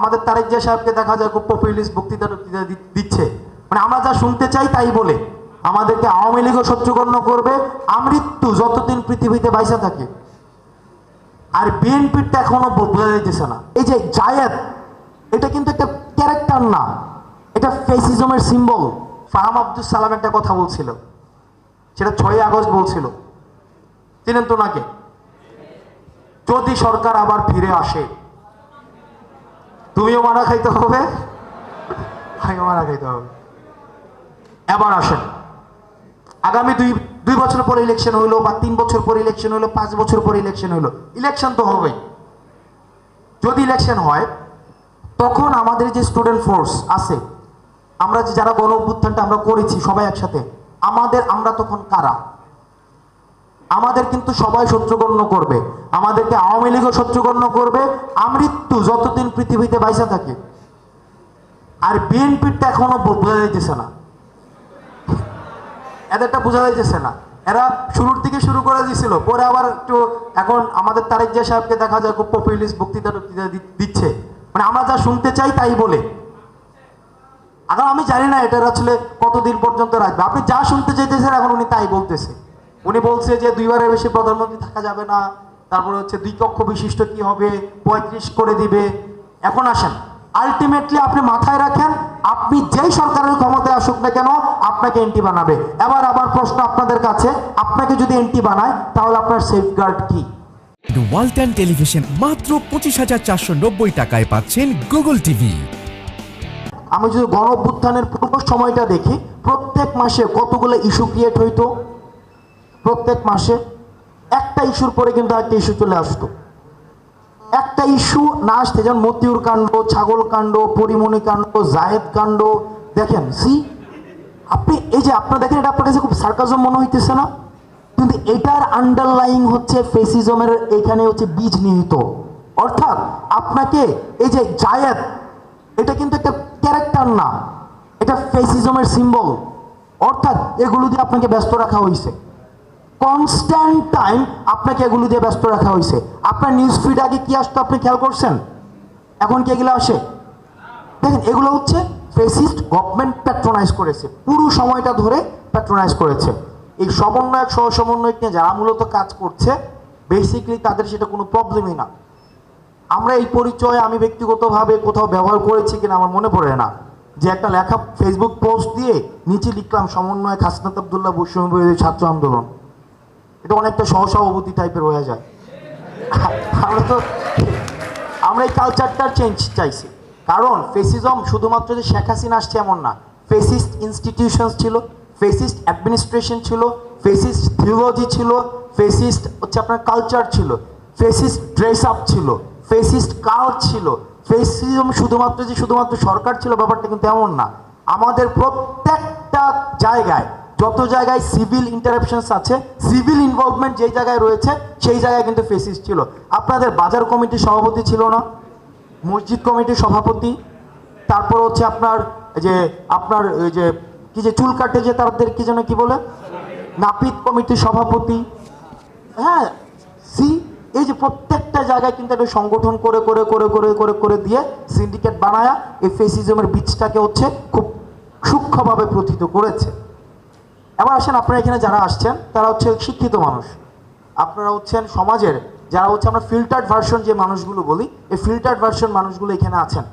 আমাদের তারেক জিয়া সাহেবকে দেখা যায় খুব পপুলিস্ট বক্তৃতা দিচ্ছে, মানে আমরা যা শুনতে চাই তাই বলে আমাদেরকে আওয়ামী লীগও শত্রুগণ্য করবে, আমৃত্যু যতদিন পৃথিবীতে বাইসা থাকে। আর বিএনপিরটা এখনো বোঝা যাইতেছে না। এই যে জায়েদ, এটা কিন্তু একটা ক্যারেক্টার না, এটা ফেসিজমের সিম্বল। ফাহাম আব্দুল সালাম একটা কথা বলছিল, সেটা 6 আগস্ট বলছিল, চিনেন তো নাকি? যদি সরকার আবার ফিরে আসে তুমিও মারা খাইতে হবে, আমিও মারা খাইতে হবে। এবার আসেন, আগামী দুই বছর পরে ইলেকশন হইলো, বা 3 বছর পরে ইলেকশন হইলো, 5 বছর পরে ইলেকশন হইলো, ইলেকশন তো হবেই। যদি ইলেকশন হয় তখন আমাদের যে স্টুডেন্ট ফোর্স আছে, আমরা যে যারা গণ অভ্যুত্থানটা আমরা করেছি সবাই একসাথে, আমরা তখন কারা? আমাদের কিন্তু সবাই শত্রুগণ্য করবে, আমাদেরকে আওয়ামী লীগও শত্রুগণ্য করবে, আমৃত্যু যতদিন পৃথিবীতে বাইসা থাকে। আর বিএনপিরটা এখনো বোঝা যাইতেছে না, এদেরটা বোঝা যাইতেছে না। এরা শুরুর দিকে শুরু করে দিয়েছিল, পরে আবার একটু এখন আমাদের তারেক জিয়া সাহেবকে দেখা যায় খুব পপুলিস্ট বক্তৃতা দিচ্ছে, মানে আমরা যা শুনতে চাই তাই বলে। এখন আমি জানি না এটা আসলে কতদিন পর্যন্ত রাখবে। আপনি যা শুনতে চাইতেছেন এখন উনি তাই বলতেছে। উনি বলছে যে 2বারের বেশি প্রধানমন্ত্রী থাকা যাবে না, তারপরে হচ্ছে 2 কক্ষ বিশিষ্ট কি হবে, 35 করে দিবে। এখন আসেন, আলটিমেটলি আপনি মাথায় রাখেন, আপনি যেই সরকারের ক্ষমতায় আসুক না কেন আপনাকে এন্টি বানাবে। আবার প্রশ্ন আপনাদের কাছে, আপনাকে যদি এন্টি বানায় তাহলে আপনার সেফগার্ড কি? ওয়ালটন টেলিভিশন মাত্র 25,490 টাকায় পাচ্ছেন গুগল টিভি। আমি যদি গণ অভ্যুত্থানের পূর্ব সময়টা দেখি, প্রত্যেক মাসে কতগুলো ইস্যু ক্রিয়েট হইতো, প্রত্যেক মাসে একটা ইস্যুর পরে কিন্তু একটা ইস্যু চলে আসতো। একটা ইস্যু না আসতে, যেমন মতিউর কাণ্ড, ছাগল কাণ্ড, পরিমণি কাণ্ড, জায়েদ কাণ্ড, দেখেন আপনি এই যে আপনারা দেখেন, এটা আপনার কাছে খুব সার্কাজম মনে হইতেছে না? কিন্তু এটার আন্ডারলাইং হচ্ছে ফেসিজমের, এখানে হচ্ছে বীজ নিহিত। অর্থাৎ আপনাকে এই যে জায়েদ, এটা কিন্তু একটা ক্যারেক্টার না, এটা ফেসিজমের সিম্বল। অর্থাৎ এগুলো দিয়ে আপনাকে ব্যস্ত রাখা হয়েছে, কনস্ট্যান্ট টাইম আপনাকে এগুলো দিয়ে ব্যস্ত রাখা হয়েছে। আপনার নিউজ ফিড আগে কি আসতো আপনি খেয়াল করছেন? এখন কি এগুলো আসে? দেখেন, এগুলো হচ্ছে ফেসিস্ট গভর্নমেন্ট প্যাট্রোনাইজ করেছে, পুরো সময়টা ধরে প্যাট্রোনাইজ করেছে। এই সমন্বয়ক সহ সমন্বয়ক নিয়ে যারা মূলত কাজ করছে, বেসিক্যালি তাদের সেটা কোনো প্রবলেমই না। আমরা এই পরিচয় আমি ব্যক্তিগতভাবে কোথাও ব্যবহার করেছি কিনা আমার মনে পড়ে না, যে একটা লেখা ফেসবুক পোস্ট দিয়ে নিচে লিখলাম সমন্বয়ক হাসনাত আব্দুল্লাহ বৈষম্য বিরোধী ছাত্র আন্দোলন। এটা অনেকটা সহসভাপতি টাইপের হয়ে যায়। আমরা এই কালচারটার চেঞ্জ চাইছি, কারণ ফেসিজম শুধুমাত্র যে শেখ হাসিনা আসছে এমন না। ফেসিস্ট ইনস্টিটিউশনস ছিল, ফেসিস্ট অ্যাডমিনিস্ট্রেশন ছিল, ফেসিস্ট থিওলজি ছিল, ফেসিস্ট হচ্ছে আপনার কালচার ছিল, ফেসিস্ট ড্রেস আপ ছিল, ফেসিস্ট কার্ড ছিল। ফেসিজম শুধুমাত্র সরকার ছিল, ব্যাপারটা কিন্তু এমন না। আমাদের প্রত্যেকটা জায়গায়, যত জায়গায় সিভিল ইন্টারাপশনস আছে, সিভিল ইনভলভমেন্ট যেই জায়গায় রয়েছে সেই জায়গায় কিন্তু ফেসিস্ট ছিল। আপনাদের বাজার কমিটির সভাপতি ছিল না, মসজিদ কমিটির সভাপতি, তারপর হচ্ছে আপনার ওই যে কি যে চুল কাটে যে তাদের কি যেন কি বলে, নাপিত কমিটির সভাপতি। হ্যাঁ, এই যে প্রত্যেকটা জায়গায় কিন্তু একটা সংগঠন করে করে করে করে করে করে দিয়ে সিন্ডিকেট বানায়া এই ফেসিজমের বীজটাকে হচ্ছে খুব সূক্ষ্মভাবে প্রথিত করেছে। এবার আসেন, আপনারা এখানে যারা আসছেন তারা হচ্ছে শিক্ষিত মানুষ, আপনারা হচ্ছেন সমাজের যারা হচ্ছে আমরা ফিল্টার্ড ভার্সন যে মানুষগুলো বলি, এই ফিল্টার্ড ভার্সন মানুষগুলো এখানে আছেন।